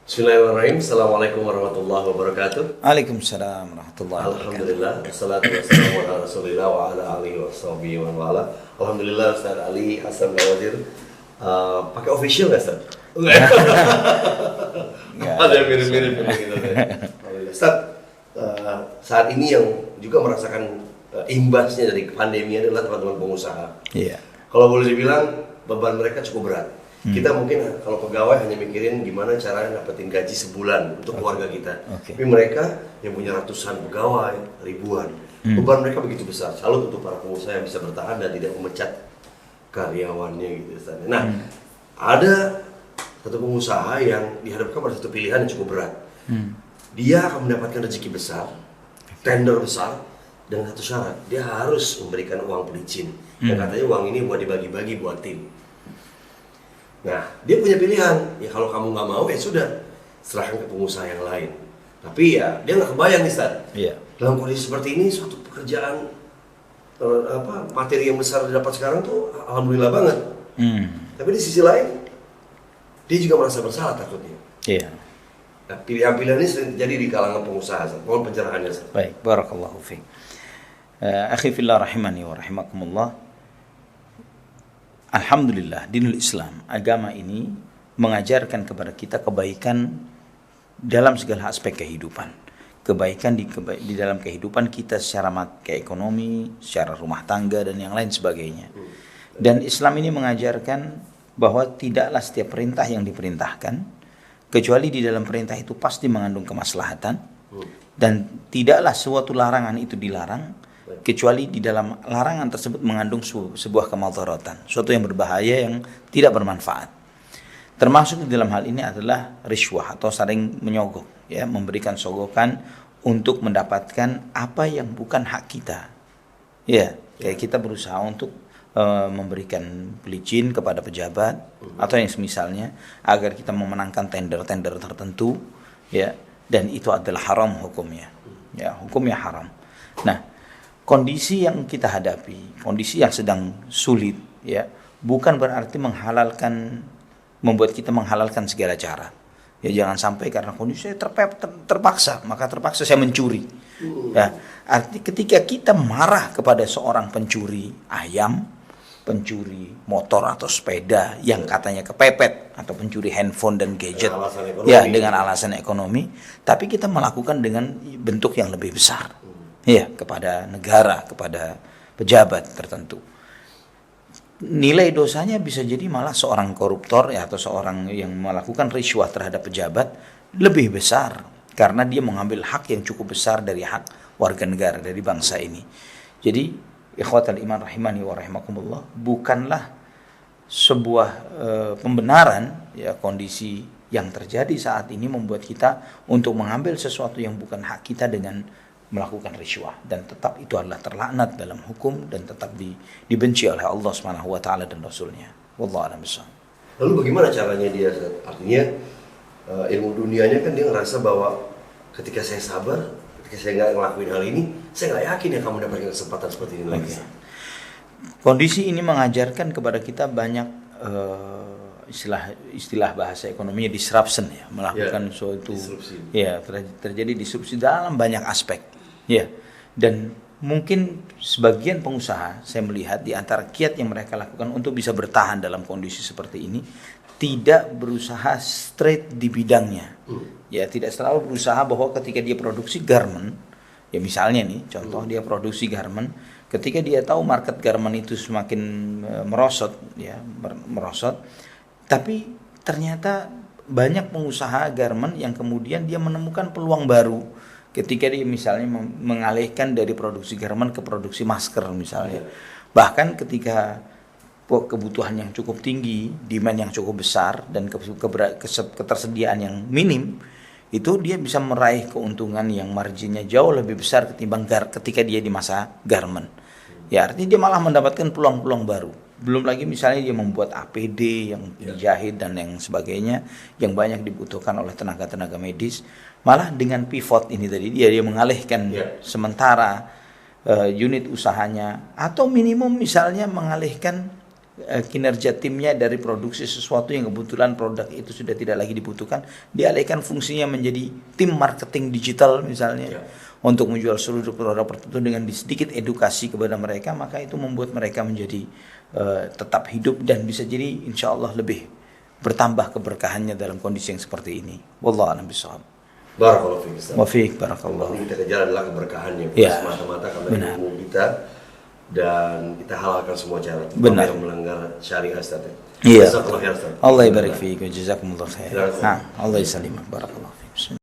Bismillahirrahmanirrahim. Assalamualaikum warahmatullahi wabarakatuh. Waalaikumsalam warahmatullahi wabarakatuh. Alhamdulillah, wassalatu wassalamu ala rasulillah wa ala alihi wa sahbihi wa wala. Alhamdulillah, Ustaz Ali Hasan Bawazir. Pakai official nggak, Ustaz? Ada yang mirip-mirip gitu. Alhamdulillah. Ustaz, saat ini yang juga merasakan imbasnya dari pandemi adalah teman-teman pengusaha. Iya. Kalau boleh dibilang, beban mereka cukup berat. Kita mungkin kalau pegawai hanya mikirin gimana caranya dapetin gaji sebulan untuk keluarga kita. Tapi mereka yang punya ratusan pegawai, ribuan, beban mereka begitu besar. Salut untuk para pengusaha yang bisa bertahan dan tidak memecat karyawannya gitu. Nah, ada satu pengusaha yang dihadapkan pada satu pilihan yang cukup berat. Dia akan mendapatkan rezeki besar, tender besar, dengan satu syarat, dia harus memberikan uang pelicin. Dan katanya uang ini buat dibagi-bagi buat tim. Nah, dia punya pilihan. Ya kalau kamu nggak mau, ya sudah, serahkan ke pengusaha yang lain. Tapi ya, dia nggak kebayang nih, Ustaz. Iya. Dalam kondisi seperti ini, suatu pekerjaan materi yang besar didapat sekarang tuh, alhamdulillah banget. Tapi di sisi lain, dia juga merasa bersalah takutnya. Iya. Nah, pilihan-pilihan ini sering terjadi di kalangan pengusaha, Ustaz. Mohon pencerahannya, Ustaz. Baik, barakallahu fiik. Akhi fillah rahimani wa rahimakumullah. Alhamdulillah, dinul Islam, agama ini mengajarkan kepada kita kebaikan dalam segala aspek kehidupan. Kebaikan di dalam kehidupan kita secara ekonomi, secara rumah tangga, dan yang lain sebagainya. Dan Islam ini mengajarkan bahwa tidaklah setiap perintah yang diperintahkan, kecuali di dalam perintah itu pasti mengandung kemaslahatan, dan tidaklah suatu larangan itu dilarang, kecuali di dalam larangan tersebut mengandung sebuah kemadharatan, suatu yang berbahaya yang tidak bermanfaat. Termasuk di dalam hal ini adalah riswah atau saling menyogok, ya, memberikan sogokan untuk mendapatkan apa yang bukan hak kita. Ya, kayak kita berusaha untuk memberikan pelicin kepada pejabat atau yang semisalnya agar kita memenangkan tender-tender tertentu, ya, dan itu adalah haram hukumnya. Ya, hukumnya haram. Nah, kondisi yang kita hadapi, kondisi yang sedang sulit, ya, bukan berarti membuat kita menghalalkan segala cara. Ya, jangan sampai karena kondisi saya terpaksa, maka terpaksa saya mencuri. Ya, arti ketika kita marah kepada seorang pencuri ayam, pencuri motor atau sepeda yang katanya kepepet, atau pencuri handphone dan gadget, dengan alasan ekonomi, tapi kita melakukan dengan bentuk yang lebih besar. Ya, kepada negara, kepada pejabat tertentu. Nilai dosanya bisa jadi malah seorang koruptor, ya, atau seorang yang melakukan riswah terhadap pejabat lebih besar karena dia mengambil hak yang cukup besar dari hak warga negara, dari bangsa ini. Jadi, ikhwatal iman rahimani wa rahimakumullah, bukanlah sebuah pembenaran, ya, kondisi yang terjadi saat ini membuat kita untuk mengambil sesuatu yang bukan hak kita dengan melakukan riswah, dan tetap itu adalah terlaknat dalam hukum dan tetap dibenci oleh Allah Subhanahu wa taala dan Rasulnya. Wallahu a'lam bishawab. Lalu bagaimana caranya dia? Artinya ilmu dunianya kan dia ngerasa bahwa ketika saya sabar, ketika saya nggak ngelakuin hal ini, saya nggak yakin ya kamu mendapatkan kesempatan seperti ini lagi. Kondisi ini mengajarkan kepada kita banyak istilah bahasa ekonominya disruption, ya, melakukan suatu disrupsi. Ya, terjadi disrupsi dalam banyak aspek. Ya, dan mungkin sebagian pengusaha saya melihat di antara kiat yang mereka lakukan untuk bisa bertahan dalam kondisi seperti ini, tidak berusaha straight di bidangnya. Ya, tidak selalu berusaha bahwa ketika dia produksi garment, ya misalnya nih contoh, dia produksi garment, ketika dia tahu market garment itu semakin merosot, tapi ternyata banyak pengusaha garment yang kemudian dia menemukan peluang baru ketika dia misalnya mengalihkan dari produksi garment ke produksi masker misalnya. Bahkan ketika kebutuhan yang cukup tinggi, demand yang cukup besar, dan ketersediaan yang minim, itu dia bisa meraih keuntungan yang marginnya jauh lebih besar ketimbang ketika dia di masa garment. Ya, artinya dia malah mendapatkan peluang-peluang baru. Belum lagi misalnya dia membuat APD yang dijahit dan yang sebagainya yang banyak dibutuhkan oleh tenaga-tenaga medis. Malah dengan pivot ini tadi dia mengalihkan sementara unit usahanya, atau minimum misalnya mengalihkan kinerja timnya dari produksi sesuatu yang kebetulan produk itu sudah tidak lagi dibutuhkan, dialihkan fungsinya menjadi tim marketing digital misalnya, untuk menjual seluruh produk tertentu dengan sedikit edukasi kepada mereka, maka itu membuat mereka menjadi tetap hidup dan bisa jadi insya Allah lebih bertambah keberkahannya dalam kondisi yang seperti ini. Wallahu a'lam bishawab. Barakallahu fiik Ustaz. Wa fiik barakallahu. Ini kita kejar adalah keberkahannya, bukan Ya. semata-mata karena Benar. ilmu kita, dan kita halalkan semua cara. Benar. Yang melanggar syariah Ustaz. Iya. Jazakallahu khair, Ustaz. Allah barik fiik wa jazakumullah khair. Silakan. Nah, Allah yusallimak. Barakallahu fiik.